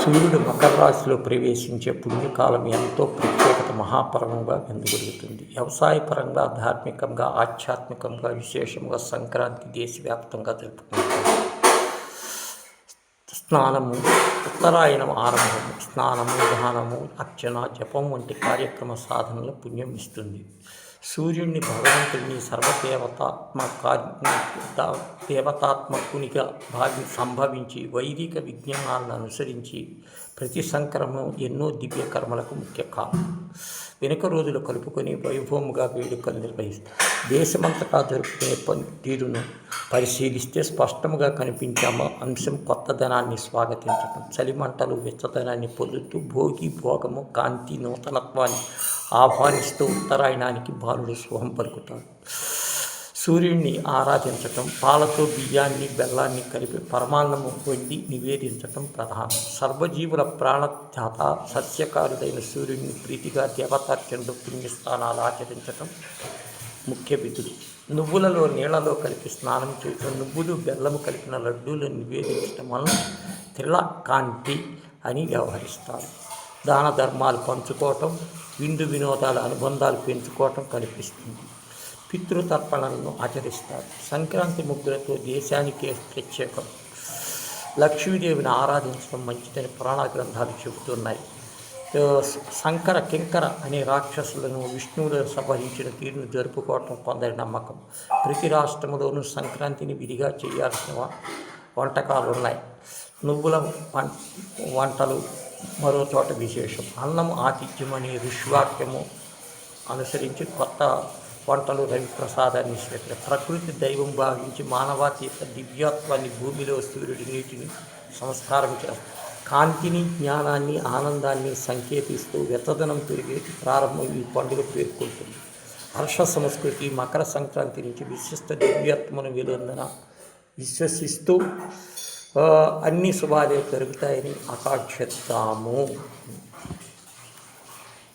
సూర్యుడు మకర రాశిలో ప్రవేశించే పుణ్యకాలం ఎంతో ప్రత్యేకత మహాపర్వంగా వెలువడుతుంది. వ్యవసాయపరంగా, ధార్మికంగా, ఆధ్యాత్మికంగా విశేషంగా సంక్రాంతి దేశవ్యాప్తంగా జరుపుకుంటారు. స్నానము, ఉత్తరాయణం ఆరంభము, స్నానము, దానము, అర్చన, జపం వంటి కార్యక్రమ సాధనలు పుణ్యం ఇస్తుంది. సూర్యుడిని భగవంతుడిని దేవతాత్మకునిగా సంభవించి వైదిక విజ్ఞానాలను అనుసరించి ప్రతి సంక్రమణం ఎన్నో దివ్య కర్మలకు ముఖ్య కారణం. వెనుక రోజులు కలుపుకొని వైభవముగా వేడుకలు నిర్వహిస్తారు. దేశమంతటా జరుపుకునే తీరును పరిశీలిస్తే స్పష్టంగా కనిపించే అంశం కొత్తదనాన్ని స్వాగతించడం, చలిమంటలు వెచ్చదనాన్ని పొందుతూ భోగి, భోగము, కాంతి, నూతనత్వాన్ని ఆహ్వానిస్తూ ఉత్తరాయణానికి బాలుడు శుభం పలుకుతాడు. సూర్యుడిని ఆరాధించటం, పాలతో బియ్యాన్ని, బెల్లాన్ని కలిపి పరమాన్నము వండి నివేదించటం ప్రధానం. సర్వజీవుల ప్రాణదాత సస్యకారుడైన సూర్యుడిని ప్రీతిగా దేవతార్చనలు, పుణ్యస్థానాలు ఆచరించటం ముఖ్య విధులు. నువ్వులలో నీళ్లలో కలిపి స్నానం చేయటం, నువ్వులు బెల్లము కలిపిన లడ్డూలు నివేదించటం వలన త్రిల కాంతి అని వ్యవహరిస్తారు. దాన ధర్మాలు పంచుకోవటం, విందు వినోదాల అనుబంధాలు పెంచుకోవటం కనిపిస్తుంది. పితృతర్పణలను ఆచరిస్తారు. సంక్రాంతి ముగ్గులతో దేశానికే ప్రత్యేకం. లక్ష్మీదేవిని ఆరాధించడం మంచిదని పురాణ గ్రంథాలు చెబుతున్నాయి. శంకర కింకర అనే రాక్షసులను విష్ణువులను సంహరించిన తీరును జరుపుకోవటం కొందరి నమ్మకం. ప్రతి రాష్ట్రంలోనూ సంక్రాంతిని విధిగా చేయాల్సిన వంటకాలు ఉన్నాయి. నువ్వుల వంటలు మరో చోట విశేషం. అన్నం ఆతిథ్యం అనే ఋషివాక్యము అనుసరించి కొత్త వంటలు రవిప్రసాదాన్ని స్వీకరి ప్రకృతి దైవం భావించి మానవాతీత దివ్యత్వాన్ని భూమిలో సూర్యుడి నీటిని సంస్కారం చేస్తారు. కాంతిని, జ్ఞానాన్ని, ఆనందాన్ని సంకేతిస్తూ వెచ్చదనం పెరిగే ప్రారంభం ఈ పండుగ పేర్కొంటుంది. హర్ష సంస్కృతి మకర సంక్రాంతి నుంచి విశిష్ట దివ్యత్వమును వెలుందని విశ్వసిస్తూ అన్ని శుభాలే జరుగుతాయని ఆకాంక్షిద్దాము.